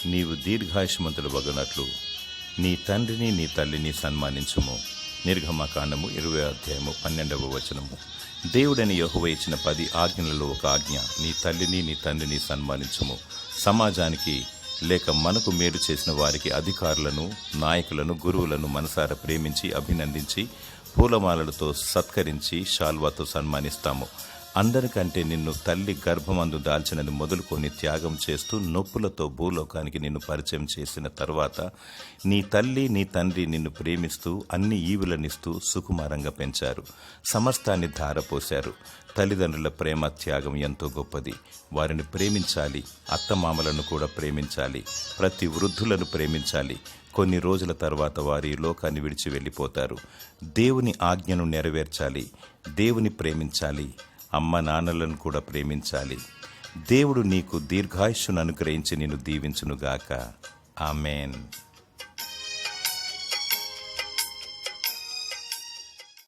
నీవు దీర్ఘాయుష్మంతులు వగునట్లు నీ తండ్రిని నీ తల్లిని సన్మానించుము. నిర్గమకాండము 20:12. దేవుడని యెహోవా ఇచ్చిన 10 ఆజ్ఞలలో ఒక ఆజ్ఞ, నీ తల్లిని నీ తండ్రిని సన్మానించుము. సమాజానికి లేక మనకు మేలు చేసిన వారికి అధికారులను, నాయకులను, గురువులను మనసారా ప్రేమించి, అభినందించి, పూలమాలలతో సత్కరించి, శాల్వాతో సన్మానిస్తాము. అందరికంటే నిన్ను తల్లి గర్భమందు దాల్చినది మొదలుకొని త్యాగం చేస్తూ నొప్పులతో భూలోకానికి నిన్ను పరిచయం చేసిన తర్వాత నీ తల్లి నీ తండ్రి నిన్ను ప్రేమిస్తూ అన్ని ఈవులనిస్తూ సుకుమారంగా పెంచారు. సమస్తాన్ని ధారపోశారు. తల్లిదండ్రుల ప్రేమ త్యాగం ఎంతో గొప్పది. వారిని ప్రేమించాలి. అత్తమామలను కూడా ప్రేమించాలి. ప్రతి వృద్ధులను ప్రేమించాలి. కొన్ని రోజుల తర్వాత వారి లోకాన్ని విడిచి వెళ్ళిపోతారు. దేవుని ఆజ్ఞను నెరవేర్చాలి. దేవుని ప్రేమించాలి. అమ్మ నాన్నలను కూడా ప్రేమించాలి. దేవుడు నీకు దీర్ఘాయుష్ను అనుగ్రహించి నిన్ను దీవించునుగాక. ఆమేన్.